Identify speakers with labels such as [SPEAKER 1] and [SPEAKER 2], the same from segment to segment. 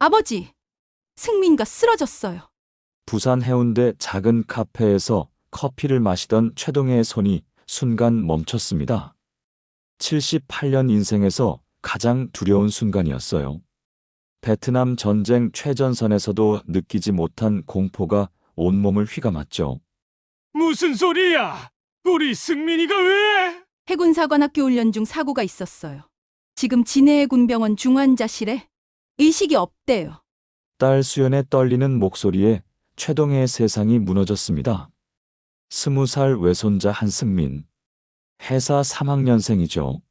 [SPEAKER 1] 아버지, 승민이가 쓰러졌어요.
[SPEAKER 2] 부산 해운대 작은 카페에서 커피를 마시던 최동혜의 손이 순간 멈췄습니다. 78년 인생에서 가장 두려운 순간이었어요. 베트남 전쟁 최전선에서도 느끼지 못한 공포가 온몸을 휘감았죠.
[SPEAKER 3] 무슨 소리야? 우리 승민이가 왜?
[SPEAKER 1] 해군사관학교 훈련 중 사고가 있었어요. 지금 진해해군병원 중환자실에 의식이 없대요.
[SPEAKER 2] 딸 수연의 떨리는 목소리에 최동혜의 세상이 무너졌습니다. 20살 외손자 한승민. 해사 3학년생이죠.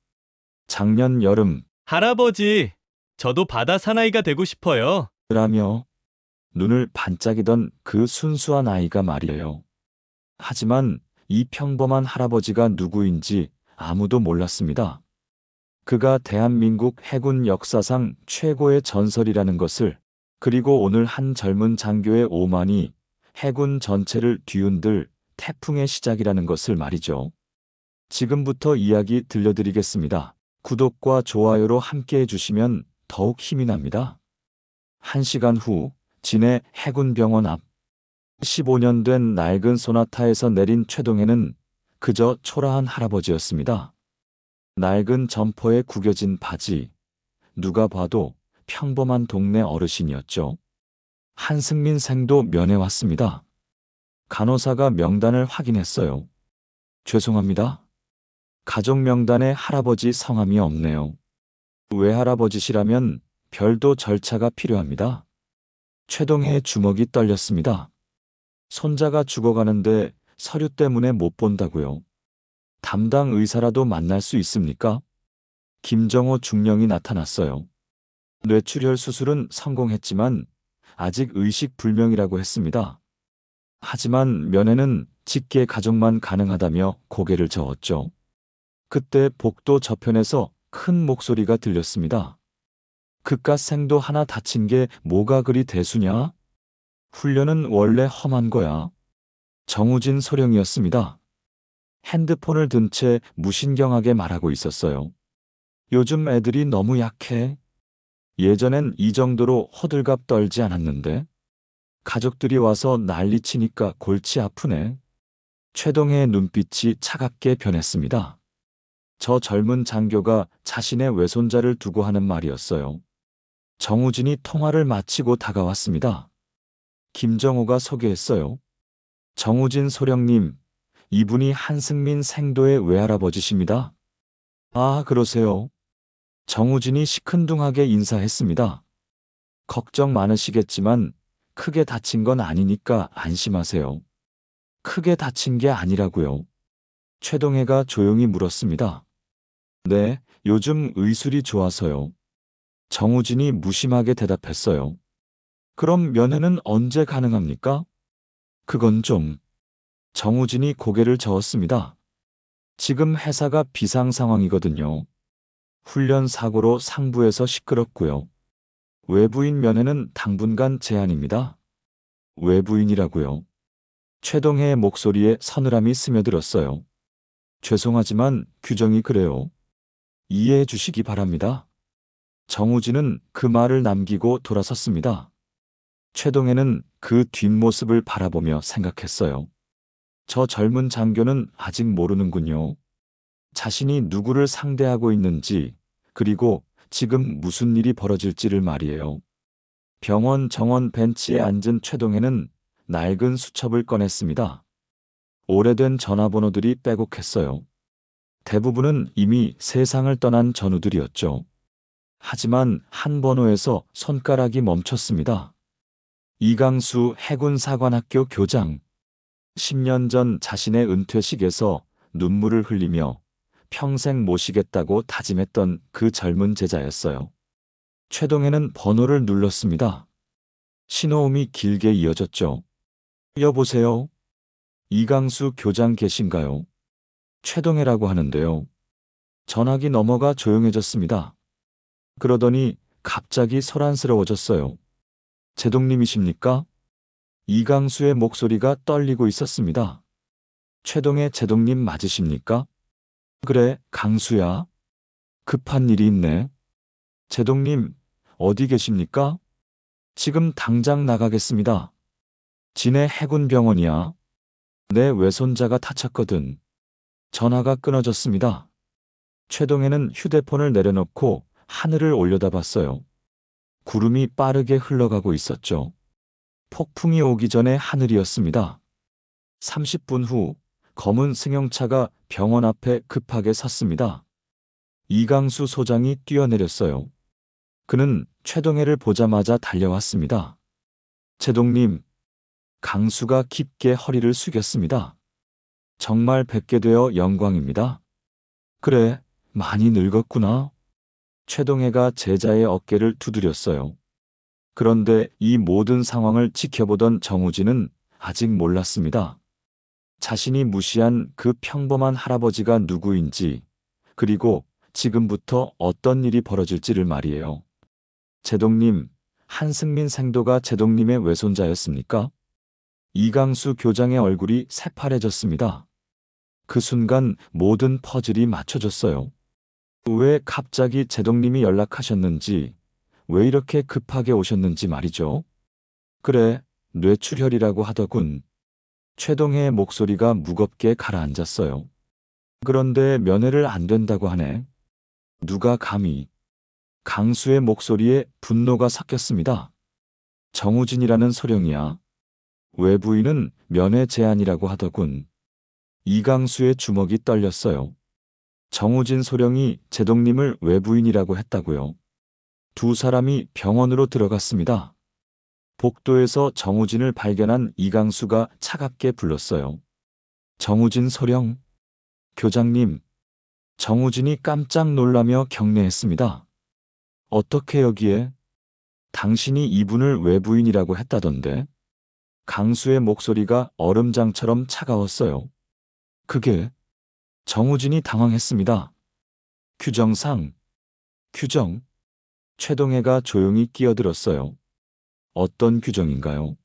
[SPEAKER 2] 작년 여름
[SPEAKER 3] 할아버지, 저도 바다 사나이가 되고 싶어요.
[SPEAKER 2] 라며 눈을 반짝이던 그 순수한 아이가 말이에요. 하지만 이 평범한 할아버지가 누구인지 아무도 몰랐습니다. 그가 대한민국 해군 역사상 최고의 전설이라는 것을, 그리고 오늘 한 젊은 장교의 오만이 해군 전체를 뒤흔들 태풍의 시작이라는 것을 말이죠. 지금부터 이야기 들려드리겠습니다. 구독과 좋아요로 함께 해주시면 더욱 힘이 납니다. 1시간 후 진해 해군병원 앞. 15년 된 낡은 소나타에서 내린 최동혜는 그저 초라한 할아버지였습니다. 낡은 점퍼에 구겨진 바지, 누가 봐도 평범한 동네 어르신이었죠. 한승민 생도 면회왔습니다. 간호사가 명단을 확인했어요. 죄송합니다. 가족 명단에 할아버지 성함이 없네요. 외할아버지시라면 별도 절차가 필요합니다. 최동혜의 주먹이 떨렸습니다. 손자가 죽어가는데 서류 때문에 못 본다고요. 담당 의사라도 만날 수 있습니까? 김정호 중령이 나타났어요. 뇌출혈 수술은 성공했지만 아직 의식불명이라고 했습니다. 하지만 면회는 직계 가족만 가능하다며 고개를 저었죠. 그때 복도 저편에서 큰 목소리가 들렸습니다. 그깟 생도 하나 다친 게 뭐가 그리 대수냐? 훈련은 원래 험한 거야. 정우진 소령이었습니다. 핸드폰을 든 채 무신경하게 말하고 있었어요. 요즘 애들이 너무 약해. 예전엔 이 정도로 호들갑 떨지 않았는데. 가족들이 와서 난리치니까 골치 아프네. 최동혜의 눈빛이 차갑게 변했습니다. 저 젊은 장교가 자신의 외손자를 두고 하는 말이었어요. 정우진이 통화를 마치고 다가왔습니다. 김정호가 소개했어요. 정우진 소령님, 이분이 한승민 생도의 외할아버지십니다. 아, 그러세요. 정우진이 시큰둥하게 인사했습니다. 걱정 많으시겠지만 크게 다친 건 아니니까 안심하세요. 크게 다친 게 아니라고요. 최동혜가 조용히 물었습니다. 네, 요즘 의술이 좋아서요. 정우진이 무심하게 대답했어요. 그럼 면회는 언제 가능합니까? 그건 좀. 정우진이 고개를 저었습니다. 지금 회사가 비상 상황이거든요. 훈련 사고로 상부에서 시끄럽고요. 외부인 면회는 당분간 제한입니다. 외부인이라고요. 최동혜의 목소리에 서늘함이 스며들었어요. 죄송하지만 규정이 그래요. 이해해 주시기 바랍니다. 정우진은 그 말을 남기고 돌아섰습니다. 최동혜는 그 뒷모습을 바라보며 생각했어요. 저 젊은 장교는 아직 모르는군요. 자신이 누구를 상대하고 있는지, 그리고 지금 무슨 일이 벌어질지를 말이에요. 병원 정원 벤치에 앉은 최동혜는 낡은 수첩을 꺼냈습니다. 오래된 전화번호들이 빼곡했어요. 대부분은 이미 세상을 떠난 전우들이었죠. 하지만 한 번호에서 손가락이 멈췄습니다. 이강수 해군사관학교 교장. 10년 전 자신의 은퇴식에서 눈물을 흘리며 평생 모시겠다고 다짐했던 그 젊은 제자였어요. 최동혜는 번호를 눌렀습니다. 신호음이 길게 이어졌죠. 여보세요? 이강수 교장 계신가요? 최동혜라고 하는데요. 전화기 넘어가 조용해졌습니다. 그러더니 갑자기 소란스러워졌어요. 제동님이십니까? 이강수의 목소리가 떨리고 있었습니다. 최동혜 제동님 맞으십니까? 그래, 강수야. 급한 일이 있네. 제동님, 어디 계십니까? 지금 당장 나가겠습니다. 진해 해군병원이야. 내 외손자가 다쳤거든. 전화가 끊어졌습니다. 최동해는 휴대폰을 내려놓고 하늘을 올려다봤어요. 구름이 빠르게 흘러가고 있었죠. 폭풍이 오기 전에 하늘이었습니다. 30분 후 검은 승용차가 병원 앞에 급하게 섰습니다. 이강수 소장이 뛰어내렸어요. 그는 최동해를 보자마자 달려왔습니다. 제동님, 강수가 깊게 허리를 숙였습니다. 정말 뵙게 되어 영광입니다. 그래, 많이 늙었구나. 최동해가 제자의 어깨를 두드렸어요. 그런데 이 모든 상황을 지켜보던 정우진은 아직 몰랐습니다. 자신이 무시한 그 평범한 할아버지가 누구인지, 그리고 지금부터 어떤 일이 벌어질지를 말이에요. 제동님, 한승민 생도가 제동님의 외손자였습니까? 이강수 교장의 얼굴이 새파래졌습니다. 그 순간 모든 퍼즐이 맞춰졌어요. 왜 갑자기 제동님이 연락하셨는지, 왜 이렇게 급하게 오셨는지 말이죠. 그래, 뇌출혈이라고 하더군. 최동해의 목소리가 무겁게 가라앉았어요. 그런데 면회를 안 된다고 하네. 누가 감히. 강수의 목소리에 분노가 섞였습니다. 정우진이라는 소령이야. 외부인은 면회 제한이라고 하더군. 이강수의 주먹이 떨렸어요. 정우진 소령이 제동님을 외부인이라고 했다고요. 두 사람이 병원으로 들어갔습니다. 복도에서 정우진을 발견한 이강수가 차갑게 불렀어요. 정우진 소령. 교장님. 정우진이 깜짝 놀라며 경례했습니다. 어떻게 여기에? 당신이 이분을 외부인이라고 했다던데. 강수의 목소리가 얼음장처럼 차가웠어요. 그게. 정우진이 당황했습니다. 규정상. 규정. 최동해가 조용히 끼어들었어요. 어떤 규정인가요?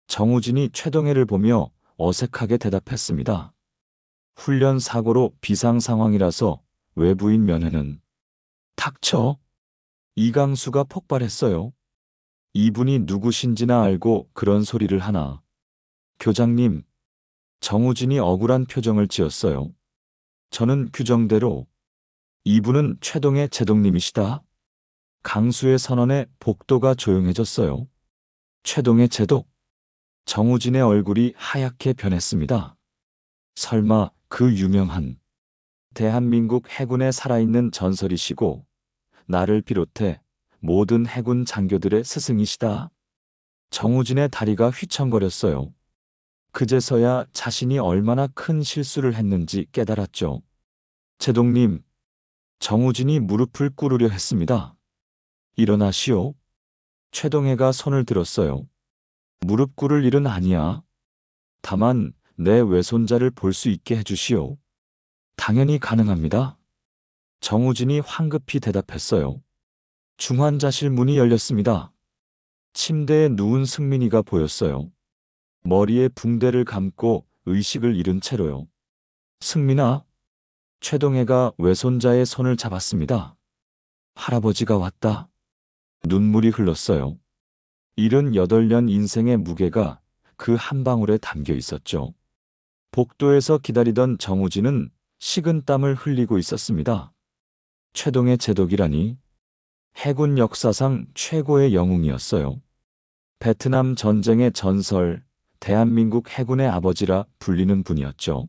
[SPEAKER 2] 정우진이 최동해를 보며 어색하게 대답했습니다. 훈련 사고로 비상 상황이라서 외부인 면회는. 닥쳐. 이강수가 폭발했어요. 이분이 누구신지나 알고 그런 소리를 하나. 교장님. 정우진이 억울한 표정을 지었어요. 저는 규정대로. 이분은 최동해 제동님이시다. 강수의 선언에 복도가 조용해졌어요. 최동해 제독. 정우진의 얼굴이 하얗게 변했습니다. 설마 그 유명한 대한민국 해군에 살아있는 전설이시고 나를 비롯해 모든 해군 장교들의 스승이시다. 정우진의 다리가 휘청거렸어요. 그제서야 자신이 얼마나 큰 실수를 했는지 깨달았죠. 제동님. 정우진이 무릎을 꿇으려 했습니다. 일어나시오. 최동해가 손을 들었어요. 무릎 꿇을 일은 아니야. 다만 내 외손자를 볼 수 있게 해주시오. 당연히 가능합니다. 정우진이 황급히 대답했어요. 중환자실 문이 열렸습니다. 침대에 누운 승민이가 보였어요. 머리에 붕대를 감고 의식을 잃은 채로요. 승민아. 최동해가 외손자의 손을 잡았습니다. 할아버지가 왔다. 눈물이 흘렀어요. 78년 인생의 무게가 그 한 방울에 담겨 있었죠. 복도에서 기다리던 정우진은 식은땀을 흘리고 있었습니다. 최동해 제독이라니. 해군 역사상 최고의 영웅이었어요. 베트남 전쟁의 전설, 대한민국 해군의 아버지라 불리는 분이었죠.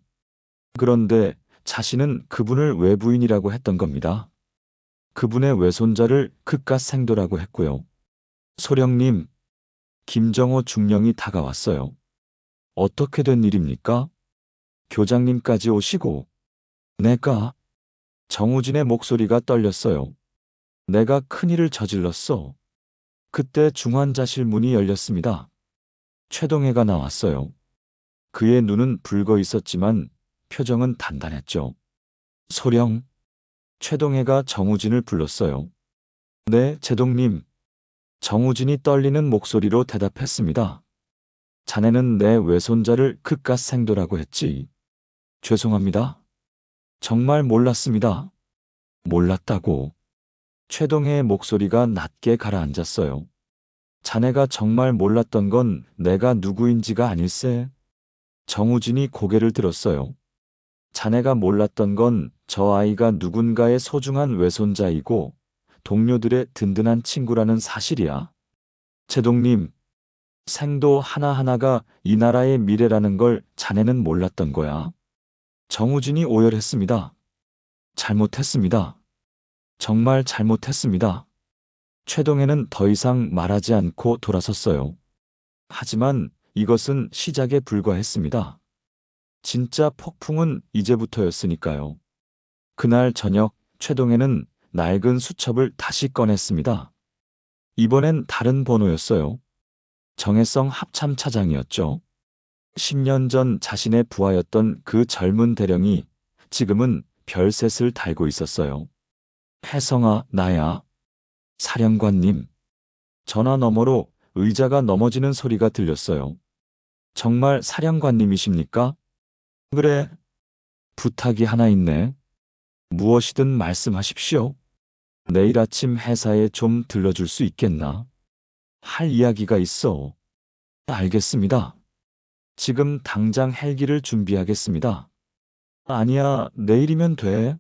[SPEAKER 2] 그런데 자신은 그분을 외부인이라고 했던 겁니다. 그분의 외손자를 그깟 생도라고 했고요. 소령님. 김정호 중령이 다가왔어요. 어떻게 된 일입니까? 교장님까지 오시고. 내가. 정우진의 목소리가 떨렸어요. 내가 큰일을 저질렀어. 그때 중환자실 문이 열렸습니다. 최동해가 나왔어요. 그의 눈은 붉어 있었지만 표정은 단단했죠. 소령. 최동해가 정우진을 불렀어요. 네, 제동님. 정우진이 떨리는 목소리로 대답했습니다. 자네는 내 외손자를 그깟 생도라고 했지. 죄송합니다. 정말 몰랐습니다. 몰랐다고. 최동해의 목소리가 낮게 가라앉았어요. 자네가 정말 몰랐던 건 내가 누구인지가 아닐세. 정우진이 고개를 들었어요. 자네가 몰랐던 건 저 아이가 누군가의 소중한 외손자이고 동료들의 든든한 친구라는 사실이야. 제동님, 생도 하나하나가 이 나라의 미래라는 걸 자네는 몰랐던 거야. 정우진이 오열했습니다. 잘못했습니다. 정말 잘못했습니다. 최동해는 더 이상 말하지 않고 돌아섰어요. 하지만 이것은 시작에 불과했습니다. 진짜 폭풍은 이제부터였으니까요. 그날 저녁 최동해는 낡은 수첩을 다시 꺼냈습니다. 이번엔 다른 번호였어요. 정혜성 합참차장이었죠. 10년 전 자신의 부하였던 그 젊은 대령이 지금은 별셋을 달고 있었어요. 혜성아, 나야. 사령관님. 전화 너머로 의자가 넘어지는 소리가 들렸어요. 정말 사령관님이십니까? 그래. 부탁이 하나 있네. 무엇이든 말씀하십시오. 내일 아침 회사에 좀 들러줄 수 있겠나? 할 이야기가 있어. 알겠습니다. 지금 당장 헬기를 준비하겠습니다. 아니야, 내일이면 돼.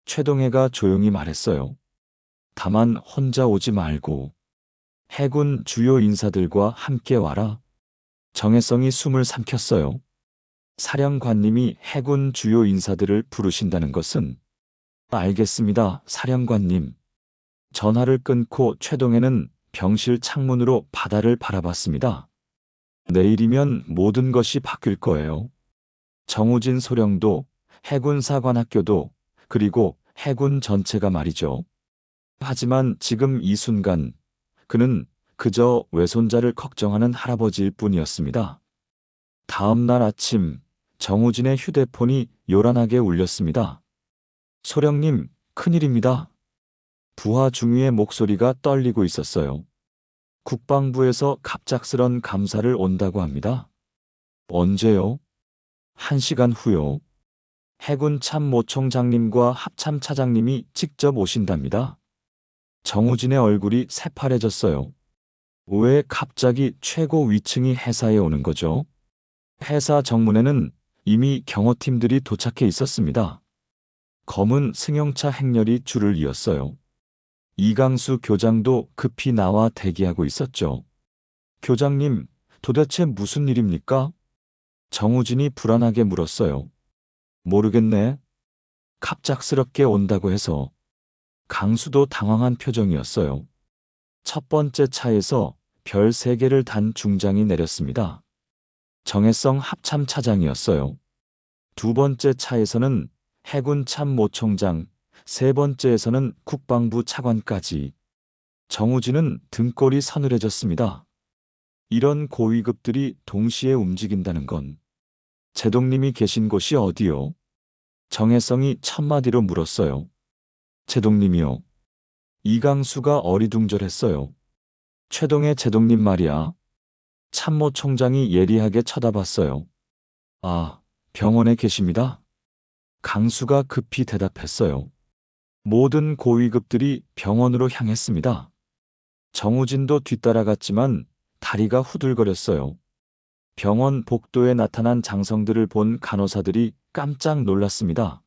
[SPEAKER 2] 최동해가 조용히 말했어요. 다만 혼자 오지 말고 해군 주요 인사들과 함께 와라. 정혜성이 숨을 삼켰어요. 사령관님이 해군 주요 인사들을 부르신다는 것은 알겠습니다, 사령관님. 전화를 끊고 최동해는 병실 창문으로 바다를 바라봤습니다. 내일이면 모든 것이 바뀔 거예요. 정우진 소령도, 해군사관학교도, 그리고 해군 전체가 말이죠. 하지만 지금 이 순간 그는 그저 외손자를 걱정하는 할아버지일 뿐이었습니다. 다음 날 아침 정우진의 휴대폰이 요란하게 울렸습니다. 소령님, 큰일입니다. 부하 중위의 목소리가 떨리고 있었어요. 국방부에서 갑작스런 감사를 온다고 합니다. 언제요? 1시간 후요. 해군 참모총장님과 합참차장님이 직접 오신답니다. 정우진의 얼굴이 새파래졌어요. 왜 갑자기 최고 위층이 회사에 오는 거죠? 회사 정문에는 이미 경호팀들이 도착해 있었습니다. 검은 승용차 행렬이 줄을 이었어요. 이강수 교장도 급히 나와 대기하고 있었죠. 교장님, 도대체 무슨 일입니까? 정우진이 불안하게 물었어요. 모르겠네. 갑작스럽게 온다고 해서. 강수도 당황한 표정이었어요. 첫 번째 차에서 별 3개를 단 중장이 내렸습니다. 정혜성 합참차장이었어요. 두 번째 차에서는 해군 참모총장, 세 번째에서는 국방부 차관까지. 정우진은 등골이 서늘해졌습니다. 이런 고위급들이 동시에 움직인다는 건 제동님이 계신 곳이 어디요? 정혜성이 첫마디로 물었어요. 제동님이요. 이강수가 어리둥절했어요. 최동의 제동님 말이야. 참모총장이 예리하게 쳐다봤어요. 아, 병원에 계십니다. 강수가 급히 대답했어요. 모든 고위급들이 병원으로 향했습니다. 정우진도 뒤따라갔지만 다리가 후들거렸어요. 병원 복도에 나타난 장성들을 본 간호사들이 깜짝 놀랐습니다.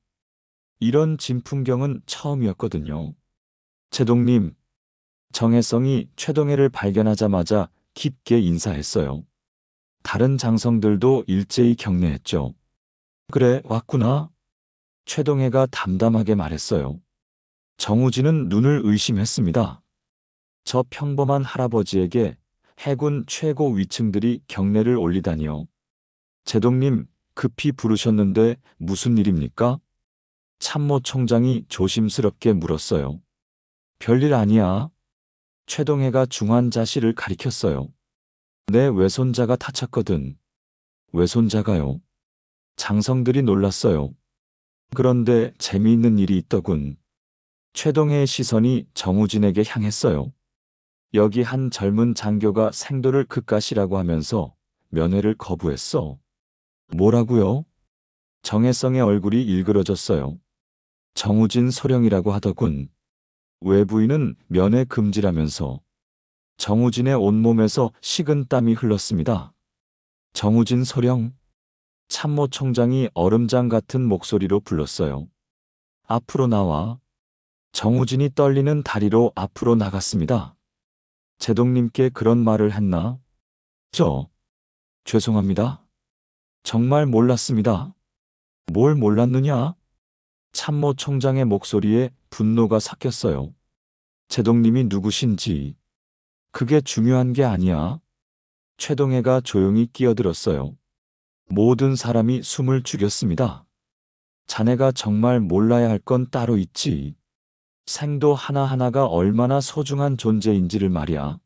[SPEAKER 2] 이런 진풍경은 처음이었거든요. 제동님, 정혜성이 최동해를 발견하자마자 깊게 인사했어요. 다른 장성들도 일제히 격려했죠. 그래, 왔구나. 최동해가 담담하게 말했어요. 정우진은 눈을 의심했습니다. 저 평범한 할아버지에게 해군 최고 위층들이 경례를 올리다니요. 제동님, 급히 부르셨는데 무슨 일입니까? 참모총장이 조심스럽게 물었어요. 별일 아니야. 최동해가 중환자실을 가리켰어요. 내 외손자가 다쳤거든. 외손자가요? 장성들이 놀랐어요. 그런데 재미있는 일이 있더군. 최동해의 시선이 정우진에게 향했어요. 여기 한 젊은 장교가 생도를 그까시라고 하면서 면회를 거부했어. 뭐라고요? 정혜성의 얼굴이 일그러졌어요. 정우진 소령이라고 하더군. 외부인은 면회 금지라면서. 정우진의 온몸에서 식은 땀이 흘렀습니다. 정우진 소령. 참모총장이 얼음장 같은 목소리로 불렀어요. 앞으로 나와. 정우진이 떨리는 다리로 앞으로 나갔습니다. 제동님께 그런 말을 했나? 죄송합니다. 정말 몰랐습니다. 뭘 몰랐느냐? 참모총장의 목소리에 분노가 섞였어요. 제동님이 누구신지. 그게 중요한 게 아니야. 최동해가 조용히 끼어들었어요. 모든 사람이 숨을 죽였습니다. 자네가 정말 몰라야 할 건 따로 있지. 생도 하나하나가 얼마나 소중한 존재인지를 말이야.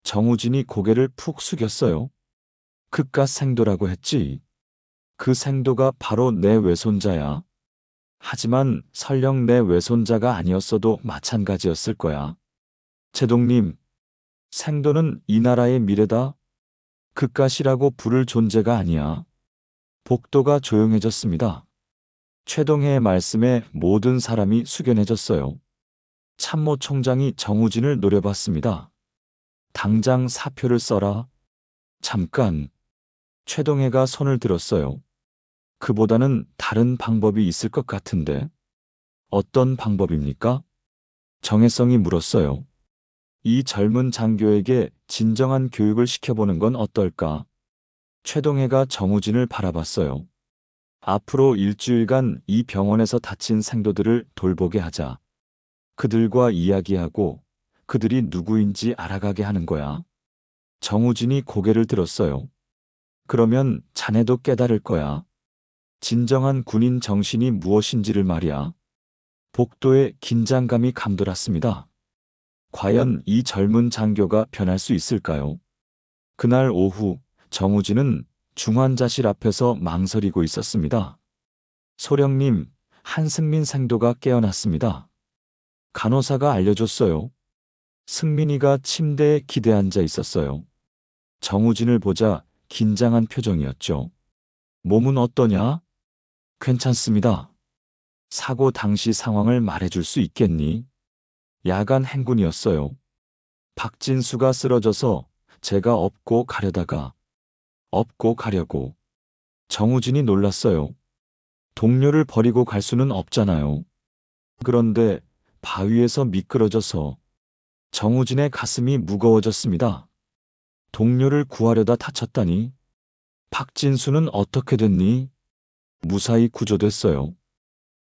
[SPEAKER 2] 정우진이 고개를 푹 숙였어요. 그깟 생도라고 했지. 그 생도가 바로 내 외손자야. 하지만 설령 내 외손자가 아니었어도 마찬가지였을 거야. 제동님, 생도는 이 나라의 미래다. 그깟이라고 부를 존재가 아니야. 복도가 조용해졌습니다. 최동해의 말씀에 모든 사람이 숙연해졌어요. 참모총장이 정우진을 노려봤습니다. 당장 사표를 써라. 잠깐. 최동해가 손을 들었어요. 그보다는 다른 방법이 있을 것 같은데. 어떤 방법입니까? 정혜성이 물었어요. 이 젊은 장교에게 진정한 교육을 시켜보는 건 어떨까? 최동해가 정우진을 바라봤어요. 앞으로 일주일간 이 병원에서 다친 생도들을 돌보게 하자. 그들과 이야기하고 그들이 누구인지 알아가게 하는 거야. 정우진이 고개를 들었어요. 그러면 자네도 깨달을 거야. 진정한 군인 정신이 무엇인지를 말이야. 복도에 긴장감이 감돌았습니다. 과연 이 젊은 장교가 변할 수 있을까요? 그날 오후 정우진은 중환자실 앞에서 망설이고 있었습니다. 소령님, 한승민 생도가 깨어났습니다. 간호사가 알려줬어요. 승민이가 침대에 기대 앉아 있었어요. 정우진을 보자 긴장한 표정이었죠. 몸은 어떠냐? 괜찮습니다. 사고 당시 상황을 말해줄 수 있겠니? 야간 행군이었어요. 박진수가 쓰러져서 제가 업고 가려고. 정우진이 놀랐어요. 동료를 버리고 갈 수는 없잖아요. 그런데 바위에서 미끄러져서 정우진의 가슴이 무거워졌습니다. 동료를 구하려다 다쳤다니. 박진수는 어떻게 됐니? 무사히 구조됐어요.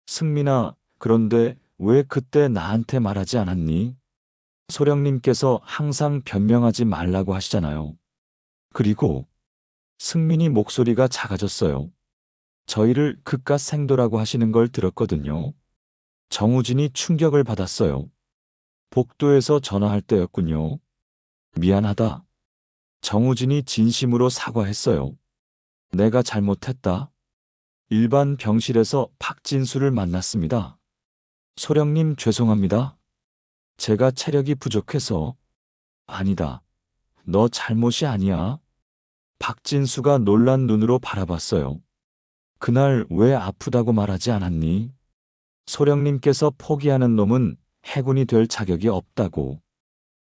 [SPEAKER 2] 승민아, 그런데 왜 그때 나한테 말하지 않았니? 소령님께서 항상 변명하지 말라고 하시잖아요. 그리고 승민이 목소리가 작아졌어요. 저희를 그깟 생도라고 하시는 걸 들었거든요. 정우진이 충격을 받았어요. 복도에서 전화할 때였군요. 미안하다. 정우진이 진심으로 사과했어요. 내가 잘못했다. 일반 병실에서 박진수를 만났습니다. 소령님 죄송합니다. 제가 체력이 부족해서. 아니다. 너 잘못이 아니야. 박진수가 놀란 눈으로 바라봤어요. 그날 왜 아프다고 말하지 않았니? 소령님께서 포기하는 놈은 해군이 될 자격이 없다고.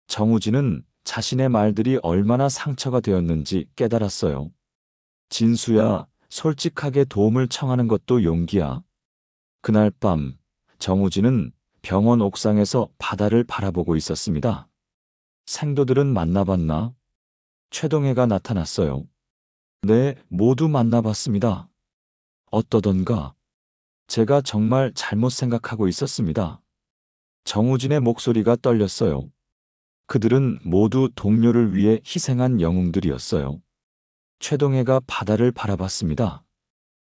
[SPEAKER 2] 정우진은 자신의 말들이 얼마나 상처가 되었는지 깨달았어요. 진수야, 솔직하게 도움을 청하는 것도 용기야. 그날 밤, 정우진은 병원 옥상에서 바다를 바라보고 있었습니다. 생도들은 만나봤나? 최동해가 나타났어요. 네, 모두 만나봤습니다. 어떠던가? 제가 정말 잘못 생각하고 있었습니다. 정우진의 목소리가 떨렸어요. 그들은 모두 동료를 위해 희생한 영웅들이었어요. 최동해가 바다를 바라봤습니다.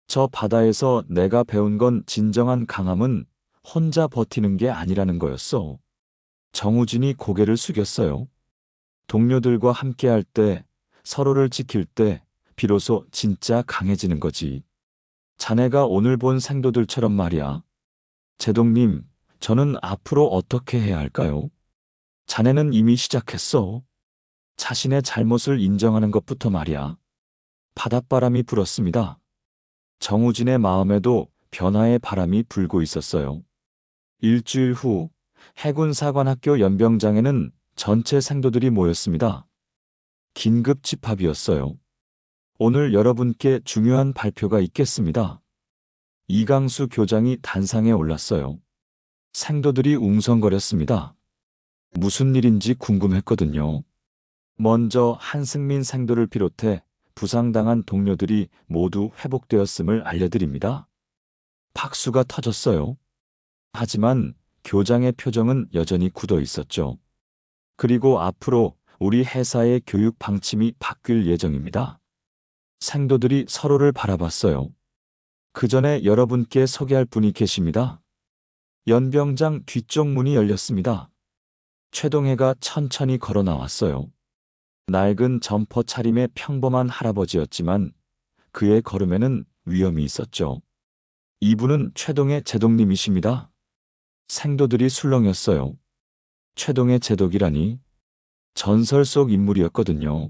[SPEAKER 2] 저 바다에서 내가 배운 건 진정한 강함은 혼자 버티는 게 아니라는 거였어. 정우진이 고개를 숙였어요. 동료들과 함께할 때, 서로를 지킬 때, 비로소 진짜 강해지는 거지. 자네가 오늘 본 생도들처럼 말이야. 제동님, 저는 앞으로 어떻게 해야 할까요? 자네는 이미 시작했어. 자신의 잘못을 인정하는 것부터 말이야. 바닷바람이 불었습니다. 정우진의 마음에도 변화의 바람이 불고 있었어요. 일주일 후 해군사관학교 연병장에는 전체 생도들이 모였습니다. 긴급 집합이었어요. 오늘 여러분께 중요한 발표가 있겠습니다. 이강수 교장이 단상에 올랐어요. 생도들이 웅성거렸습니다. 무슨 일인지 궁금했거든요. 먼저 한승민 생도를 비롯해 부상당한 동료들이 모두 회복되었음을 알려드립니다. 박수가 터졌어요. 하지만 교장의 표정은 여전히 굳어 있었죠. 그리고 앞으로 우리 회사의 교육 방침이 바뀔 예정입니다. 생도들이 서로를 바라봤어요. 그 전에 여러분께 소개할 분이 계십니다. 연병장 뒤쪽 문이 열렸습니다. 최동해가 천천히 걸어 나왔어요. 낡은 점퍼 차림의 평범한 할아버지였지만 그의 걸음에는 위험이 있었죠. 이분은 최동해 제독님이십니다. 생도들이 술렁였어요. 최동해 제독이라니 전설 속 인물이었거든요.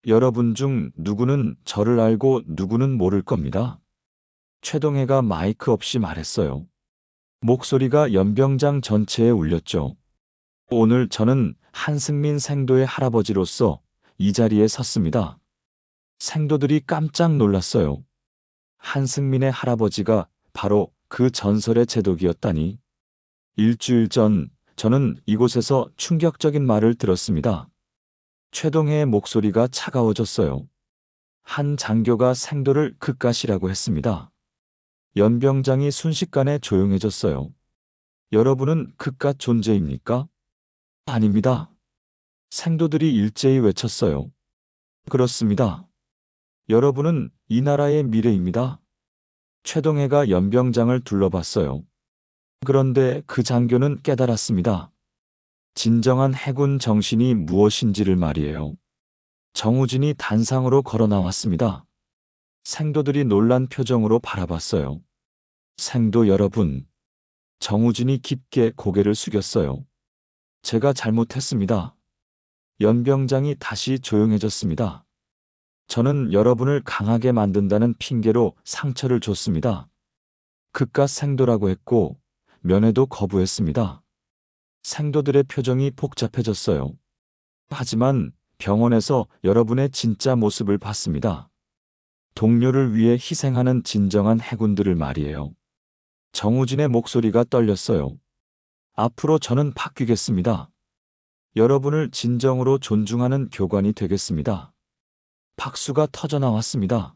[SPEAKER 2] 여러분 중 누구는 저를 알고 누구는 모를 겁니다. 최동해가 마이크 없이 말했어요. 목소리가 연병장 전체에 울렸죠. 오늘 저는 한승민 생도의 할아버지로서 이 자리에 섰습니다. 생도들이 깜짝 놀랐어요. 한승민의 할아버지가 바로 그 전설의 제독이었다니. 일주일 전 저는 이곳에서 충격적인 말을 들었습니다. 최동해의 목소리가 차가워졌어요. 한 장교가 생도를 그깟이라고 했습니다. 연병장이 순식간에 조용해졌어요. 여러분은 그깟 존재입니까? 아닙니다. 생도들이 일제히 외쳤어요. 그렇습니다. 여러분은 이 나라의 미래입니다. 최동해가 연병장을 둘러봤어요. 그런데 그 장교는 깨달았습니다. 진정한 해군 정신이 무엇인지를 말이에요. 정우진이 단상으로 걸어 나왔습니다. 생도들이 놀란 표정으로 바라봤어요. 생도 여러분. 정우진이 깊게 고개를 숙였어요. 제가 잘못했습니다. 연병장이 다시 조용해졌습니다. 저는 여러분을 강하게 만든다는 핑계로 상처를 줬습니다. 그깟 생도라고 했고 면회도 거부했습니다. 생도들의 표정이 복잡해졌어요. 하지만 병원에서 여러분의 진짜 모습을 봤습니다. 동료를 위해 희생하는 진정한 해군들을 말이에요. 정우진의 목소리가 떨렸어요. 앞으로 저는 바뀌겠습니다. 여러분을 진정으로 존중하는 교관이 되겠습니다. 박수가 터져나왔습니다.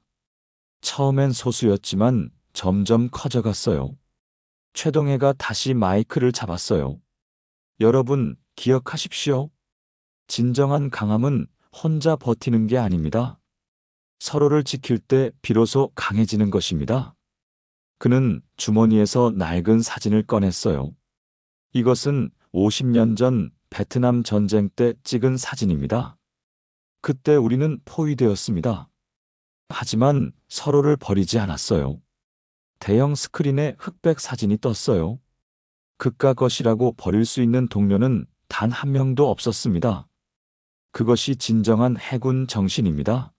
[SPEAKER 2] 처음엔 소수였지만 점점 커져갔어요. 최동해가 다시 마이크를 잡았어요. 여러분, 기억하십시오. 진정한 강함은 혼자 버티는 게 아닙니다. 서로를 지킬 때 비로소 강해지는 것입니다. 그는 주머니에서 낡은 사진을 꺼냈어요. 이것은 50년 전 베트남 전쟁 때 찍은 사진입니다. 그때 우리는 포위되었습니다. 하지만 서로를 버리지 않았어요. 대형 스크린에 흑백 사진이 떴어요. 그깟 것이라고 버릴 수 있는 동료는 단 한 명도 없었습니다. 그것이 진정한 해군 정신입니다.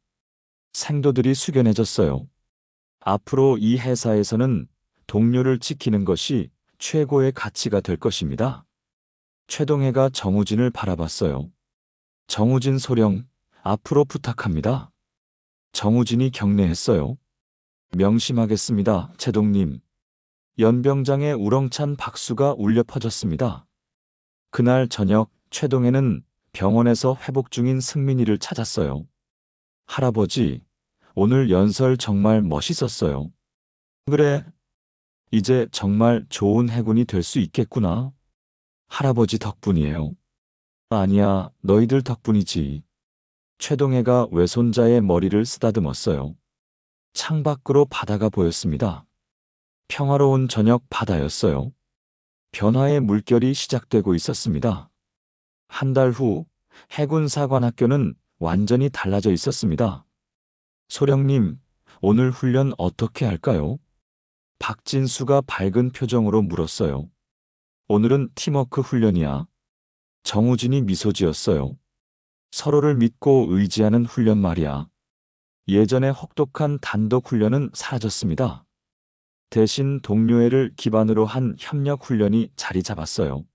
[SPEAKER 2] 생도들이 숙연해졌어요. 앞으로 이 회사에서는 동료를 지키는 것이 최고의 가치가 될 것입니다. 최동해가 정우진을 바라봤어요. 정우진 소령, 앞으로 부탁합니다. 정우진이 경례했어요. 명심하겠습니다, 제독님. 연병장의 우렁찬 박수가 울려 퍼졌습니다. 그날 저녁 최동해는 병원에서 회복 중인 승민이를 찾았어요. 할아버지, 오늘 연설 정말 멋있었어요. 그래, 이제 정말 좋은 해군이 될 수 있겠구나. 할아버지 덕분이에요. 아니야, 너희들 덕분이지. 최동해가 외손자의 머리를 쓰다듬었어요. 창밖으로 바다가 보였습니다. 평화로운 저녁 바다였어요. 변화의 물결이 시작되고 있었습니다. 한 달 후 해군사관학교는 완전히 달라져 있었습니다. 소령님, 오늘 훈련 어떻게 할까요? 박진수가 밝은 표정으로 물었어요. 오늘은 팀워크 훈련이야. 정우진이 미소 지었어요. 서로를 믿고 의지하는 훈련 말이야. 예전의 혹독한 단독 훈련은 사라졌습니다. 대신 동료애를 기반으로 한 협력 훈련이 자리 잡았어요.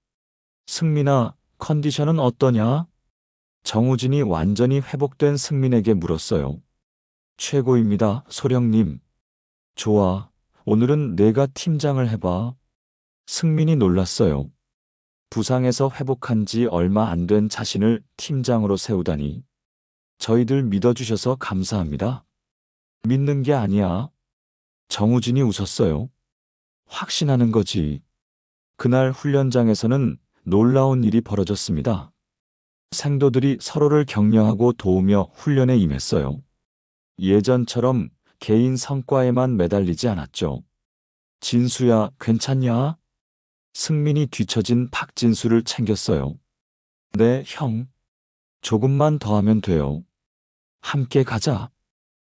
[SPEAKER 2] 승민아, 컨디션은 어떠냐? 정우진이 완전히 회복된 승민에게 물었어요. 최고입니다, 소령님. 좋아. 오늘은 내가 팀장을 해봐. 승민이 놀랐어요. 부상에서 회복한 지 얼마 안 된 자신을 팀장으로 세우다니. 저희들 믿어주셔서 감사합니다. 믿는 게 아니야. 정우진이 웃었어요. 확신하는 거지. 그날 훈련장에서는 놀라운 일이 벌어졌습니다. 생도들이 서로를 격려하고 도우며 훈련에 임했어요. 예전처럼 개인 성과에만 매달리지 않았죠. 진수야, 괜찮냐? 승민이 뒤처진 박진수를 챙겼어요. 네, 형. 조금만 더 하면 돼요. 함께 가자.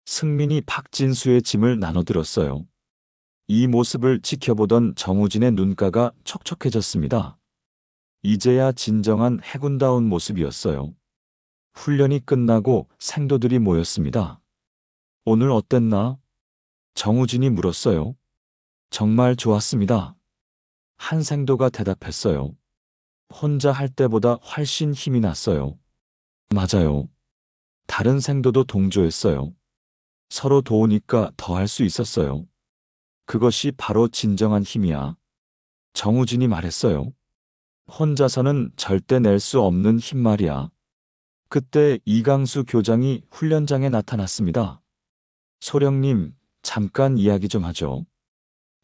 [SPEAKER 2] 승민이 박진수의 짐을 나눠들었어요. 이 모습을 지켜보던 정우진의 눈가가 촉촉해졌습니다. 이제야 진정한 해군다운 모습이었어요. 훈련이 끝나고 생도들이 모였습니다. 오늘 어땠나? 정우진이 물었어요. 정말 좋았습니다. 한 생도가 대답했어요. 혼자 할 때보다 훨씬 힘이 났어요. 맞아요. 다른 생도도 동조했어요. 서로 도우니까 더 할 수 있었어요. 그것이 바로 진정한 힘이야. 정우진이 말했어요. 혼자서는 절대 낼 수 없는 힘 말이야. 그때 이강수 교장이 훈련장에 나타났습니다. 소령님, 잠깐 이야기 좀 하죠.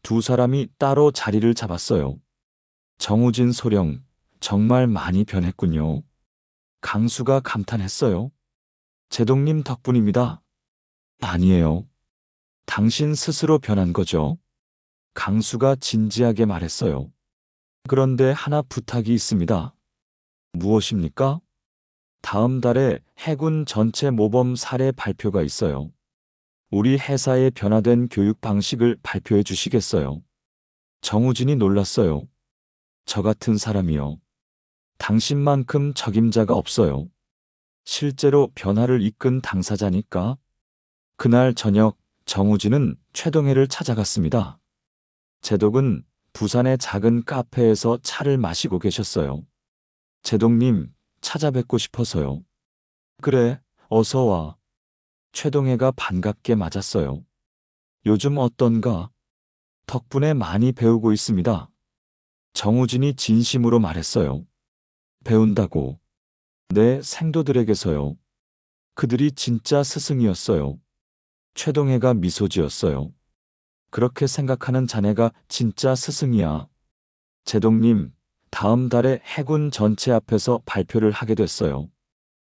[SPEAKER 2] 두 사람이 따로 자리를 잡았어요. 정우진 소령, 정말 많이 변했군요. 강수가 감탄했어요. 제동님 덕분입니다. 아니에요. 당신 스스로 변한 거죠. 강수가 진지하게 말했어요. 그런데 하나 부탁이 있습니다. 무엇입니까? 다음 달에 해군 전체 모범 사례 발표가 있어요. 우리 회사의 변화된 교육 방식을 발표해 주시겠어요? 정우진이 놀랐어요. 저 같은 사람이요. 당신만큼 적임자가 없어요. 실제로 변화를 이끈 당사자니까. 그날 저녁 정우진은 최동해를 찾아갔습니다. 제독은 부산의 작은 카페에서 차를 마시고 계셨어요. 제동님, 찾아뵙고 싶어서요. 그래, 어서 와. 최동해가 반갑게 맞았어요. 요즘 어떤가? 덕분에 많이 배우고 있습니다. 정우진이 진심으로 말했어요. 배운다고. 내 생도들에게서요. 그들이 진짜 스승이었어요. 최동해가 미소 지었어요. 그렇게 생각하는 자네가 진짜 스승이야. 제동님, 다음 달에 해군 전체 앞에서 발표를 하게 됐어요.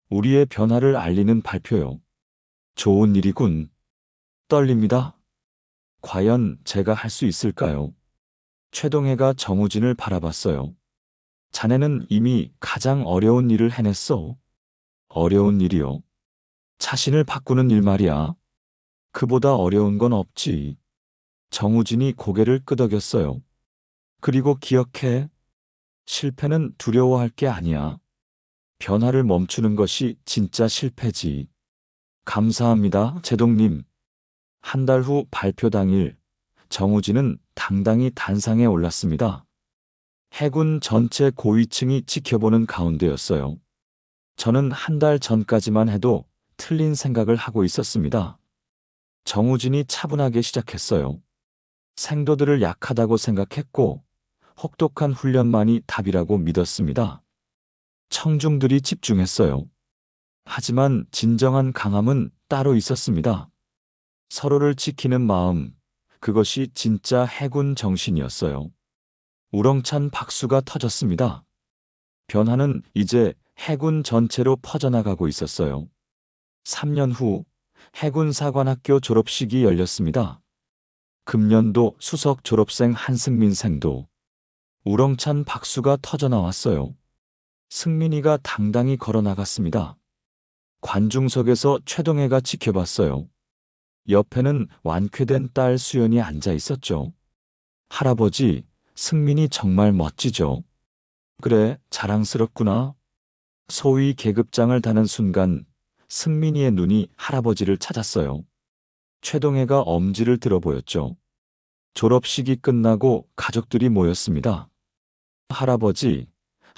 [SPEAKER 2] 우리의 변화를 알리는 발표요. 좋은 일이군. 떨립니다. 과연 제가 할 수 있을까요? 최동해가 정우진을 바라봤어요. 자네는 이미 가장 어려운 일을 해냈어. 어려운 일이요. 자신을 바꾸는 일 말이야. 그보다 어려운 건 없지. 정우진이 고개를 끄덕였어요. 그리고 기억해. 실패는 두려워할 게 아니야. 변화를 멈추는 것이 진짜 실패지. 감사합니다, 제동님. 한 달 후 발표 당일, 정우진은 당당히 단상에 올랐습니다. 해군 전체 고위층이 지켜보는 가운데였어요. 저는 한 달 전까지만 해도 틀린 생각을 하고 있었습니다. 정우진이 차분하게 시작했어요. 생도들을 약하다고 생각했고 혹독한 훈련만이 답이라고 믿었습니다. 청중들이 집중했어요. 하지만 진정한 강함은 따로 있었습니다. 서로를 지키는 마음, 그것이 진짜 해군 정신이었어요. 우렁찬 박수가 터졌습니다. 변화는 이제 해군 전체로 퍼져나가고 있었어요. 3년 후 해군사관학교 졸업식이 열렸습니다. 금년도 수석 졸업생 한승민 생도. 우렁찬 박수가 터져나왔어요. 승민이가 당당히 걸어나갔습니다. 관중석에서 최동해가 지켜봤어요. 옆에는 완쾌된 딸 수연이 앉아 있었죠. 할아버지, 승민이 정말 멋지죠. 그래, 자랑스럽구나. 소위 계급장을 다는 순간 승민이의 눈이 할아버지를 찾았어요. 최동해가 엄지를 들어 보였죠. 졸업식이 끝나고 가족들이 모였습니다. 할아버지,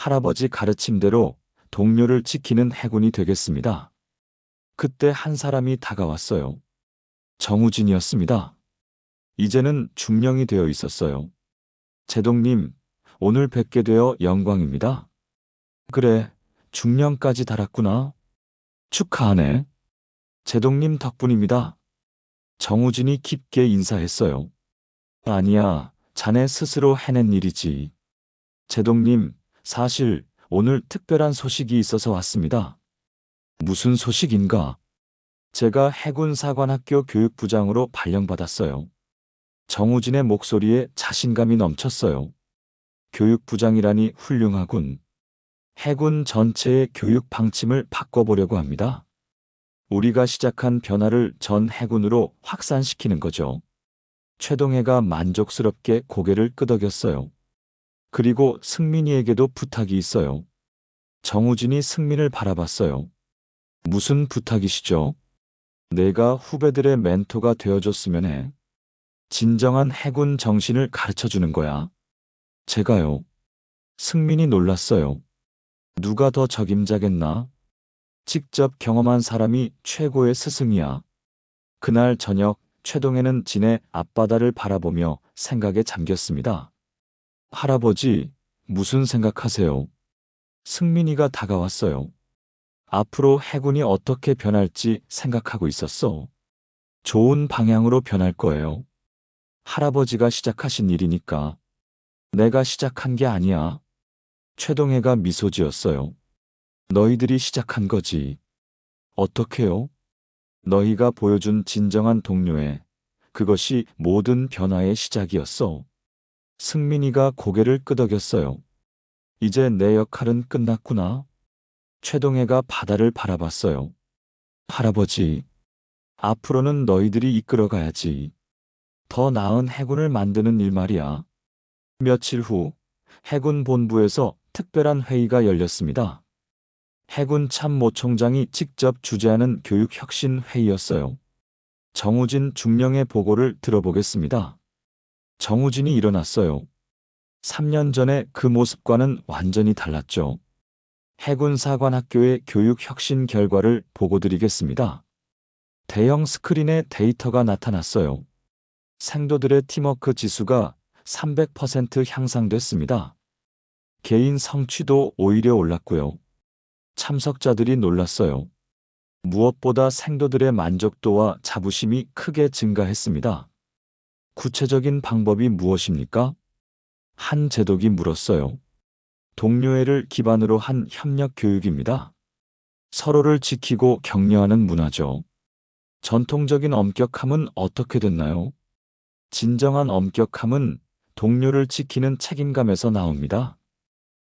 [SPEAKER 2] 할아버지 가르침대로 동료를 지키는 해군이 되겠습니다. 그때 한 사람이 다가왔어요. 정우진이었습니다. 이제는 중령이 되어 있었어요. 제동님, 오늘 뵙게 되어 영광입니다. 그래, 중령까지 달았구나. 축하하네. 제동님 덕분입니다. 정우진이 깊게 인사했어요. 아니야, 자네 스스로 해낸 일이지. 제동님, 사실 오늘 특별한 소식이 있어서 왔습니다. 무슨 소식인가? 제가 해군사관학교 교육부장으로 발령받았어요. 정우진의 목소리에 자신감이 넘쳤어요. 교육부장이라니 훌륭하군. 해군 전체의 교육 방침을 바꿔보려고 합니다. 우리가 시작한 변화를 전 해군으로 확산시키는 거죠. 최동해가 만족스럽게 고개를 끄덕였어요. 그리고 승민이에게도 부탁이 있어요. 정우진이 승민을 바라봤어요. 무슨 부탁이시죠? 내가 후배들의 멘토가 되어줬으면 해. 진정한 해군 정신을 가르쳐주는 거야. 제가요. 승민이 놀랐어요. 누가 더 적임자겠나? 직접 경험한 사람이 최고의 스승이야. 그날 저녁 최동해는 진의 앞바다를 바라보며 생각에 잠겼습니다. 할아버지, 무슨 생각하세요? 승민이가 다가왔어요. 앞으로 해군이 어떻게 변할지 생각하고 있었어. 좋은 방향으로 변할 거예요. 할아버지가 시작하신 일이니까. 내가 시작한 게 아니야. 최동해가 미소 지었어요. 너희들이 시작한 거지. 어떻게요? 너희가 보여준 진정한 동료애. 그것이 모든 변화의 시작이었어. 승민이가 고개를 끄덕였어요. 이제 내 역할은 끝났구나. 최동해가 바다를 바라봤어요. 할아버지, 앞으로는 너희들이 이끌어가야지. 더 나은 해군을 만드는 일 말이야. 며칠 후 해군 본부에서 특별한 회의가 열렸습니다. 해군 참모총장이 직접 주재하는 교육혁신 회의였어요. 정우진 중령의 보고를 들어보겠습니다. 정우진이 일어났어요. 3년 전에 그 모습과는 완전히 달랐죠. 해군사관학교의 교육혁신 결과를 보고드리겠습니다. 대형 스크린에 데이터가 나타났어요. 생도들의 팀워크 지수가 300% 향상됐습니다. 개인 성취도 오히려 올랐고요. 참석자들이 놀랐어요. 무엇보다 생도들의 만족도와 자부심이 크게 증가했습니다. 구체적인 방법이 무엇입니까? 한 제독이 물었어요. 동료애를 기반으로 한 협력 교육입니다. 서로를 지키고 격려하는 문화죠. 전통적인 엄격함은 어떻게 됐나요? 진정한 엄격함은 동료를 지키는 책임감에서 나옵니다.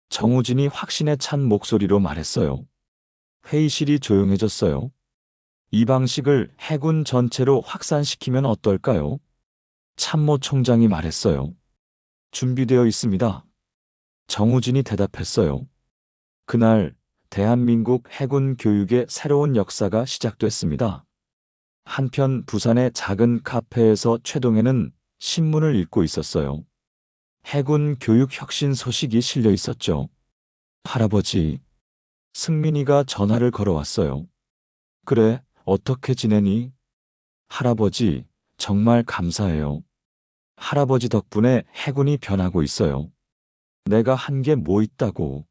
[SPEAKER 2] 정우진이 확신에 찬 목소리로 말했어요. 회의실이 조용해졌어요. 이 방식을 해군 전체로 확산시키면 어떨까요? 참모총장이 말했어요. 준비되어 있습니다. 정우진이 대답했어요. 그날 대한민국 해군 교육의 새로운 역사가 시작됐습니다. 한편 부산의 작은 카페에서 최동해는 신문을 읽고 있었어요. 해군 교육 혁신 소식이 실려 있었죠. 할아버지, 승민이가 전화를 걸어왔어요. 그래, 어떻게 지내니? 할아버지, 정말 감사해요. 할아버지 덕분에 해군이 변하고 있어요. 내가 한 게 뭐 있다고.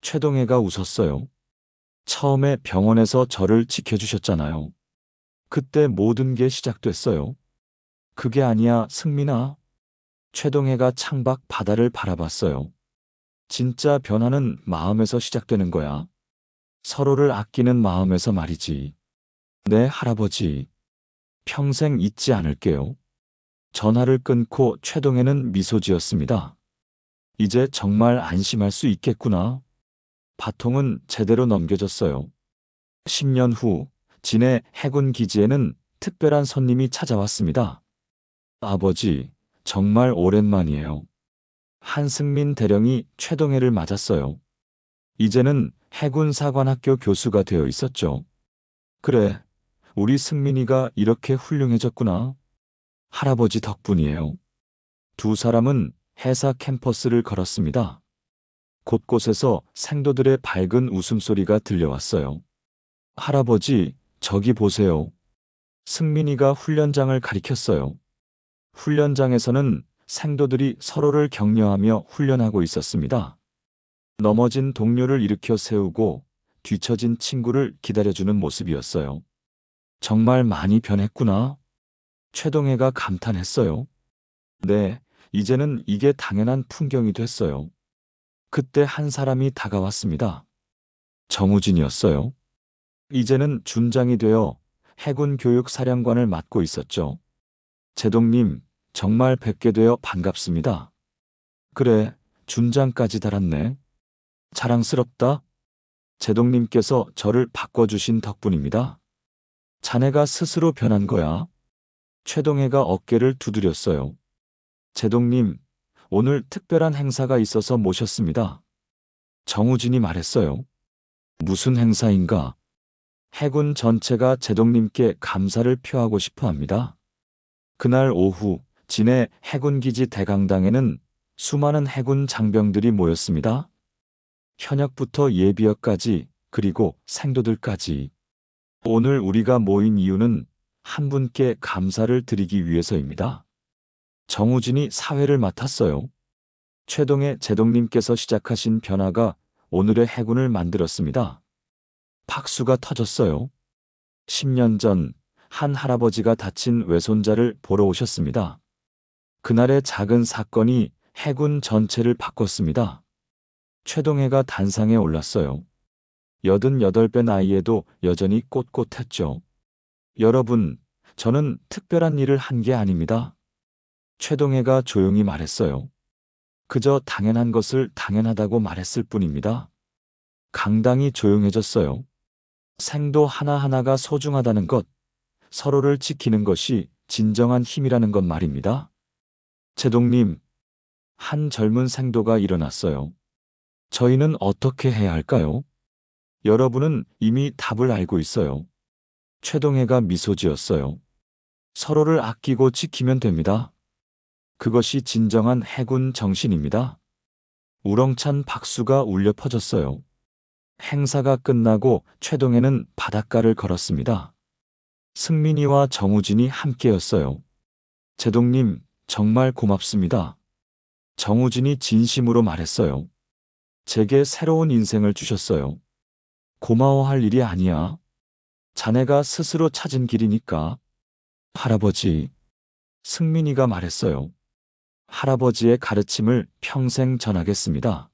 [SPEAKER 2] 최동해가 웃었어요. 처음에 병원에서 저를 지켜주셨잖아요. 그때 모든 게 시작됐어요. 그게 아니야, 승민아. 최동해가 창밖 바다를 바라봤어요. 진짜 변화는 마음에서 시작되는 거야. 서로를 아끼는 마음에서 말이지. 네, 할아버지. 평생 잊지 않을게요. 전화를 끊고 최동해는 미소 지었습니다. 이제 정말 안심할 수 있겠구나. 바통은 제대로 넘겨졌어요. 10년 후 진해 해군 기지에는 특별한 손님이 찾아왔습니다. 아버지, 정말 오랜만이에요. 한승민 대령이 최동해를 맞았어요. 이제는 해군사관학교 교수가 되어 있었죠. 그래, 우리 승민이가 이렇게 훌륭해졌구나. 할아버지 덕분이에요. 두 사람은 해사 캠퍼스를 걸었습니다. 곳곳에서 생도들의 밝은 웃음소리가 들려왔어요. 할아버지, 저기 보세요. 승민이가 훈련장을 가리켰어요. 훈련장에서는 생도들이 서로를 격려하며 훈련하고 있었습니다. 넘어진 동료를 일으켜 세우고 뒤처진 친구를 기다려주는 모습이었어요. 정말 많이 변했구나. 최동혜가 감탄했어요. 네, 이제는 이게 당연한 풍경이 됐어요. 그때 한 사람이 다가왔습니다. 정우진이었어요. 이제는 준장이 되어 해군 교육 사령관을 맡고 있었죠. 제동님, 정말 뵙게 되어 반갑습니다. 그래, 준장까지 달았네. 자랑스럽다. 제동님께서 저를 바꿔주신 덕분입니다. 자네가 스스로 변한 거야. 최동혜가 어깨를 두드렸어요. 제동님, 오늘 특별한 행사가 있어서 모셨습니다. 정우진이 말했어요. 무슨 행사인가? 해군 전체가 제동님께 감사를 표하고 싶어 합니다. 그날 오후 진해 해군기지 대강당에는 수많은 해군 장병들이 모였습니다. 현역부터 예비역까지 그리고 생도들까지. 오늘 우리가 모인 이유는 한 분께 감사를 드리기 위해서입니다. 정우진이 사회를 맡았어요. 최동의 제동님께서 시작하신 변화가 오늘의 해군을 만들었습니다. 박수가 터졌어요. 10년 전 한 할아버지가 다친 외손자를 보러 오셨습니다. 그날의 작은 사건이 해군 전체를 바꿨습니다. 최동혜가 단상에 올랐어요. 88배 나이에도 여전히 꼿꼿했죠. 여러분, 저는 특별한 일을 한 게 아닙니다. 최동혜가 조용히 말했어요. 그저 당연한 것을 당연하다고 말했을 뿐입니다. 강당이 조용해졌어요. 생도 하나하나가 소중하다는 것, 서로를 지키는 것이 진정한 힘이라는 것 말입니다. 제동님, 한 젊은 생도가 일어났어요. 저희는 어떻게 해야 할까요? 여러분은 이미 답을 알고 있어요. 최동혜가 미소 지었어요. 서로를 아끼고 지키면 됩니다. 그것이 진정한 해군 정신입니다. 우렁찬 박수가 울려 퍼졌어요. 행사가 끝나고 최동혜는 바닷가를 걸었습니다. 승민이와 정우진이 함께였어요. 제동님, 정말 고맙습니다. 정우진이 진심으로 말했어요. 제게 새로운 인생을 주셨어요. 고마워할 일이 아니야. 자네가 스스로 찾은 길이니까. 할아버지, 승민이가 말했어요. 할아버지의 가르침을 평생 전하겠습니다.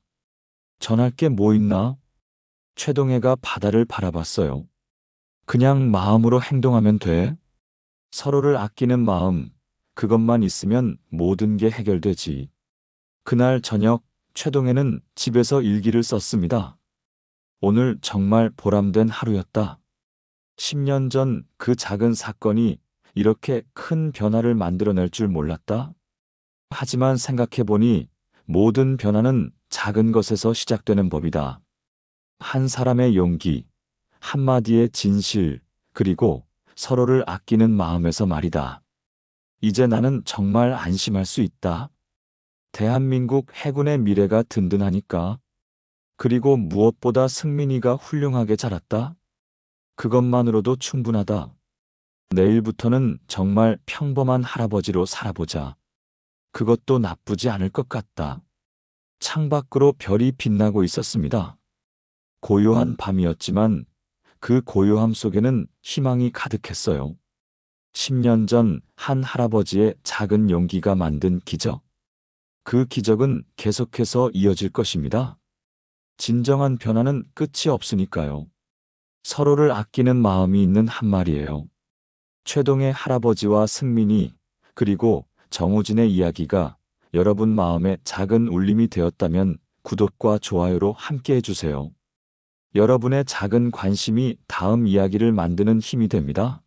[SPEAKER 2] 전할 게 뭐 있나? 최동혜가 바다를 바라봤어요. 그냥 마음으로 행동하면 돼. 서로를 아끼는 마음, 그것만 있으면 모든 게 해결되지. 그날 저녁, 최동혜는 집에서 일기를 썼습니다. 오늘 정말 보람된 하루였다. 10년 전 그 작은 사건이 이렇게 큰 변화를 만들어낼 줄 몰랐다. 하지만 생각해보니 모든 변화는 작은 것에서 시작되는 법이다. 한 사람의 용기, 한마디의 진실, 그리고 서로를 아끼는 마음에서 말이다. 이제 나는 정말 안심할 수 있다. 대한민국 해군의 미래가 든든하니까. 그리고 무엇보다 승민이가 훌륭하게 자랐다. 그것만으로도 충분하다. 내일부터는 정말 평범한 할아버지로 살아보자. 그것도 나쁘지 않을 것 같다. 창밖으로 별이 빛나고 있었습니다. 고요한 밤이었지만 그 고요함 속에는 희망이 가득했어요. 10년 전 한 할아버지의 작은 용기가 만든 기적. 그 기적은 계속해서 이어질 것입니다. 진정한 변화는 끝이 없으니까요. 서로를 아끼는 마음이 있는 한 말이에요. 최동의 할아버지와 승민이 그리고 정우진의 이야기가 여러분 마음에 작은 울림이 되었다면 구독과 좋아요로 함께 해주세요. 여러분의 작은 관심이 다음 이야기를 만드는 힘이 됩니다.